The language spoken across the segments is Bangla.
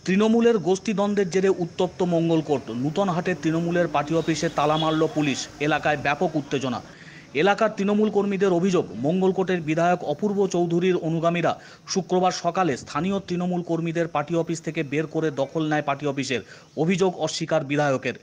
তৃণমূলের গোষ্ঠীদ্বন্দ্বের জেরে উত্তপ্ত মঙ্গলকোট। নূতনহাটের তৃণমূলের পার্টি অফিসে তালা মারল পুলিশ। এলাকায় ব্যাপক উত্তেজনা। এলাকার তৃণমূল কর্মীদের অভিযোগ, মঙ্গলকোটের বিধায়ক অপূর্ব চৌধুরীর অনুগামীরা শুক্রবার সকালে স্থানীয় তৃণমূল কর্মীদের পার্টি অফিস থেকে বের করে দখল নেয় পার্টি অফিসের। অভিযোগ অস্বীকার বিধায়কের।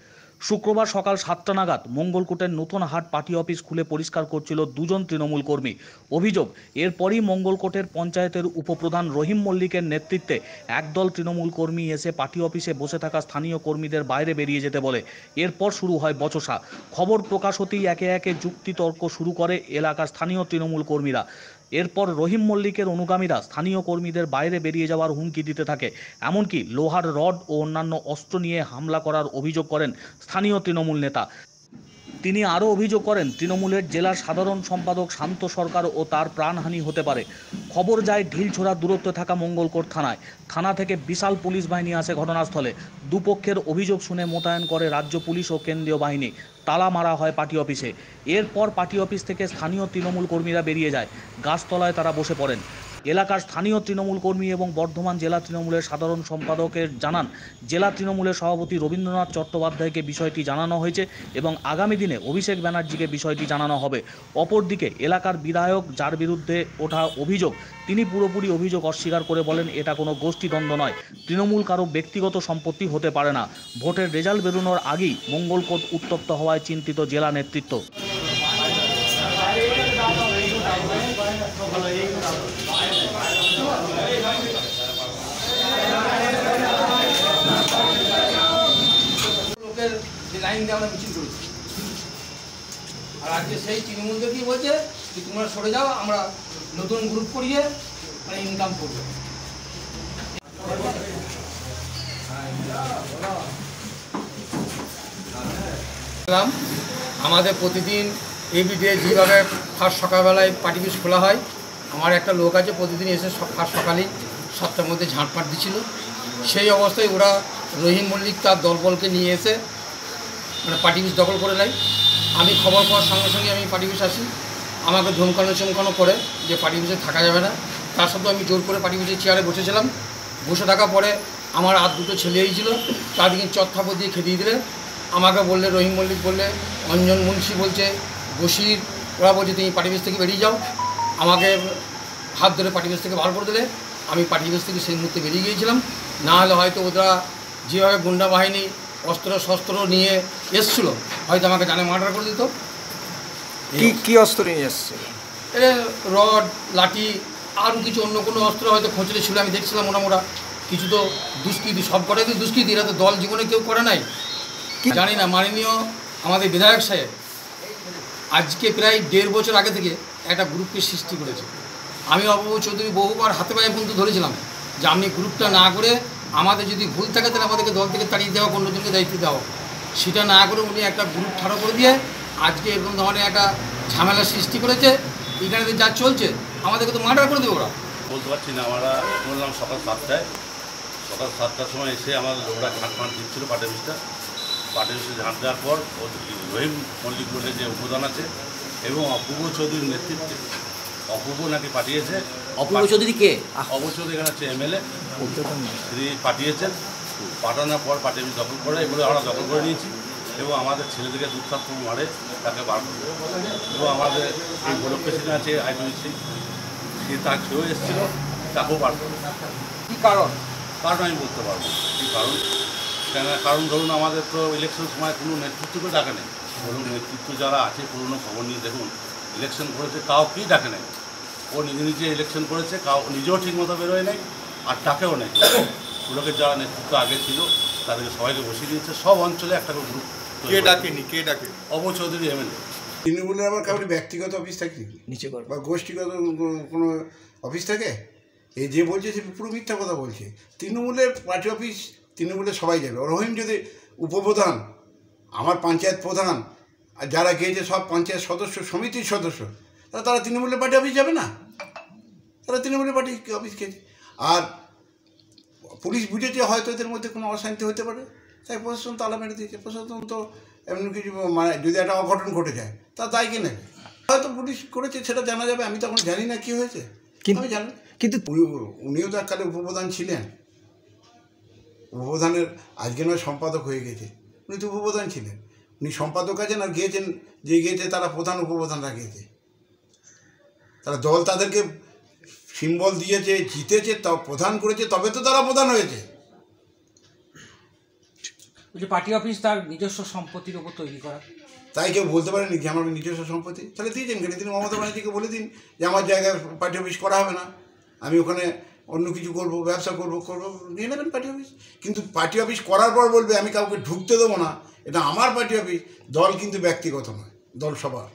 শুক্রবার সকাল 7টা নাগাদ মঙ্গলকোটের নূতনহাট পার্টি অফিস খুলে পরিষ্কার করছিল দুজন তৃণমূল কর্মী। অভিযোগ, এরপরই মঙ্গলকোটের পঞ্চায়েতের উপপ্রধান রহিম মল্লিকের নেতৃত্বে একদল তৃণমূল কর্মী এসে পার্টি অফিসে বসে থাকা স্থানীয় কর্মীদের বাইরে বেরিয়ে যেতে বলে। এরপর শুরু হয় বচসা। খবর প্রকাশ হতেই একে একে যুক্তিতর্ক শুরু করে এলাকার স্থানীয় তৃণমূল কর্মীরা। এরপর রহিম মল্লিকের অনুগামীরা স্থানীয় কর্মীদের বাইরে বেরিয়ে যাওয়ার হুমকি দিতে থাকে। এমনকি লোহার রড ও অন্যান্য অস্ত্র নিয়ে হামলা করার অভিযোগ করেন স্থানীয় তৃণমূল নেতা। তিনি আরও অভিযোগ করেন, তৃণমূলের জেলার সাধারণ সম্পাদক শান্ত সরকার ও তার প্রাণহানি হতে পারে। খবর যায় ঢিলছোড়া দূরত্বে থাকা মঙ্গলকোট থানায়। থানা থেকে বিশাল পুলিশ বাহিনী আসে ঘটনাস্থলে। দুপক্ষের অভিযোগ শুনে মোতায়েন করে রাজ্য পুলিশ ও কেন্দ্রীয় বাহিনী। তালা মারা হয় পার্টি অফিসে। এরপর পার্টি অফিস থেকে স্থানীয় তৃণমূল কর্মীরা বেরিয়ে যায়। গাছতলায় তারা বসে পড়েন। এলাকার স্থানীয় তৃণমূল কর্মী এবং বর্ধমান জেলা তৃণমূলের সাধারণ সম্পাদকের জানান, জেলা তৃণমূলের সভাপতি রবীন্দ্রনাথ চট্টোপাধ্যায়কে বিষয়টি জানানো হয়েছে এবং আগামী দিনে অভিষেক ব্যানার্জিকে বিষয়টি জানানো হবে। অপরদিকে এলাকার বিধায়ক, যার বিরুদ্ধে ওঠা অভিযোগ, তিনি পুরোপুরি অভিযোগ অস্বীকার করে বলেন, এটা কোনো গোষ্ঠীদ্বন্দ্ব নয়, তৃণমূল কারো ব্যক্তিগত সম্পত্তি হতে পারে না। ভোটের রেজাল্ট বেরোনোর আগেই মঙ্গলকোট উত্তপ্ত হওয়ায় চিন্তিত জেলা নেতৃত্ব। লোকের যে লাইন দিয়ে আমরা মিছিল করেছি, আর আজকে সেই তৃণমূলকে কি বলছে যে তোমরা সরে যাও, আমরা নতুন গ্রুপ করিয়ে মানে ইনকাম করবো। আমাদের প্রতিদিন এভরিডে যেভাবে ফার্স্ট সকালবেলায় পার্টি অফিস খোলা হয়, আমার একটা লোক আছে প্রতিদিন এসে ফার্স্ট সকালেই 7টার মধ্যে ঝাঁটপাট দিচ্ছিল। সেই অবস্থায় ওরা রহিম মল্লিক তার দলবলকে নিয়ে এসে মানে পার্টি অফিস দখল করে নেয়। আমি খবর পাওয়ার সঙ্গে সঙ্গে আমি পার্টি অফিস আসি। আমাকে ধমকানো করে যে পার্টি অফিসে থাকা যাবে না। তার সত্ত্বেও আমি জোর করে পার্টি অফিসের চেয়ারে বসেছিলাম। বসে থাকা পরে আমার আর দুটো ছেলে হয়েছিল, তাদেরকে চত্থাপর দিয়ে খেদিয়ে দিলে। আমাকে বললে, রহিম মল্লিক বললে, অঞ্জন মুন্সি বলছে, বশির, ওরা বলছে তুমি পার্টি অফিস থেকে বেরিয়ে যাও। আমাকে হাত ধরে পার্টি অফিস থেকে বার করে দিলে। আমি পার্টি অফিস থেকে সেই মুহূর্তে বেরিয়ে গিয়েছিলাম। না হলে হয়তো ওরা যেভাবে গুন্ডা বাহিনী অস্ত্র শস্ত্র নিয়ে এসছিলো, হয়তো আমাকে জানে মার্ডার করে দিত। কি অস্ত্র নিয়ে এসছে? রড, লাঠি, আরও কিছু অন্য কোনো অস্ত্র হয়তো খোঁজলে ছিল, আমি দেখছিলাম। ওরা কিছু তো দুষ্কৃতি, সব করে তো দুষ্কৃতি, এরা তো দল জীবনে কেউ করে নাই। জানি না, মাননীয় আমাদের বিধায়ক সাহেব আজকে প্রায় 1.5 বছর আগে থেকে একটা গ্রুপকে সৃষ্টি করেছে। আমি অপূর্ব চৌধুরী বহুবার হাতে পায়ে পর্যন্ত ধরেছিলাম যে আপনি গ্রুপটা না করে, আমাদের যদি ভুল থাকে তাহলে আমাদেরকে দল থেকে তাড়িয়ে দেওয়া, অন্যজনকে দায়িত্ব দেওয়া। সেটা না করে উনি একটা গ্রুপ ঠাড়ো করে দিয়ে আজকে এরকম ধরনের একটা ঝামেলা সৃষ্টি করেছে। এখানে যা চলছে আমাদেরকে তো মার্ডার করে দেবে ওরা। বলতে পারছি না। আমরা বললাম সকাল 7টায়, সকাল 7টার সময় এসে আমার লোকরা ঝাঁট দিচ্ছিল পার্টি অফিসে ঝাঁট দেওয়ার পর রহিম মল্লিক বলে যে উপদান আছে এবং অপূর্ব চৌধুরীর নেতৃত্বে, অপূর্ব নাকি পাঠিয়েছে। অপূর্ব চৌধুরী কে? অপূর্ব চৌধুরী এখানে হচ্ছে MLA, তিনি পাঠিয়েছেন। পাঠানোর পর পার্টি অফিস দখল করে, এগুলো আমরা দখল করে নিয়েছি এবং আমাদের ছেলেদেরকে দুঃখাত্ম মারে তাকে বার করবে। এবং আমাদের এই গোলক প্রেসিডেন্ট আছে IPC, সে তার খেয়েও এসেছিল, তাকেও বার করবে। কী কারণ আমি বলতে পারবো কী কারণ। কারণ ধরুন আমাদের তো ইলেকশন সময় কোনো নেতৃত্বকে ডাকে নেই। ধরুন নেতৃত্ব যারা আছে পুরনো খবর নিয়ে দেখুন, ইলেকশন করেছে তাও কি ডাকে নেই। ও নিজে ইলেকশন করেছে, নিজেও ঠিকমতো বেরোয় নেই আর ডাকেও নেই। পুরোকে যারা নেতৃত্ব আগে ছিল তাদেরকে সবাইকে বসিয়ে দিয়েছে। সব অঞ্চলে একটা করে গ্রুপ। কে ডাকে? অপূর্ব চৌধুরী MLA। তৃণমূলের আবার কাউকে ব্যক্তিগত অফিস থাকে নিচে বা গোষ্ঠীগত কোনো অফিস থাকে? এই যে বলছে সে পুরো মিথ্যা কথা বলছে। তৃণমূলের পার্টি অফিস তৃণমূলের সবাই যাবে। রহিম যদি উপপ্রধান, আমার পঞ্চায়েত প্রধান, আর যারা গিয়েছে সব পঞ্চায়েত সদস্য, সমিতির সদস্য, তারা তৃণমূলের পার্টি অফিস যাবে না? তারা তৃণমূলের পার্টি অফিস গেছে। আর পুলিশ বুঝেছে হয়তো এদের মধ্যে কোনো অশান্তি হতে পারে, তাই প্রশাসন তালা মেরে দিয়েছে। প্রশাসন তো এমন কিছু মানে যদি একটা অঘটন ঘটে যায় তা দায় কে নেবে? হয়তো পুলিশ করেছে, সেটা জানা যাবে। আমি তখন জানি না কী হয়েছে, আমি জানি। কিন্তু উনিও তো এককালে উপপ্রধান ছিলেন। উপপ্রধানের আজকে নয় সম্পাদক হয়ে গেছে, উনি তো উপপ্রধান ছিলেন, উনি সম্পাদক আছেন আর গিয়েছেন, যে গিয়েছে তারা প্রধান উপপ্রধানরা গিয়েছে, তারা দল তাদেরকে সিম্বল দিয়েছে, জিতেছে, তাও প্রধান করেছে, তবে তো তারা প্রধান হয়েছে। যে পার্টি অফিস তার নিজস্ব সম্পত্তির উপর তৈরি করা, তাই কেউ বলতে পারেনি যে আমার নিজস্ব সম্পত্তি, তাহলে দিয়েছেন কেন? তিনি মমতা ব্যানার্জিকে বলে দিন যে আমার জায়গায় পার্টি অফিস করা হবে না, আমি ওখানে অন্য কিছু করবো, ব্যবসা করবো, নিয়ে নেবেন পার্টি অফিস। কিন্তু পার্টি অফিস করার পর বলবে আমি কাউকে ঢুকতে দেবো না, এটা আমার পার্টি অফিস। দল কিন্তু ব্যক্তিগত নয়, দল সবার।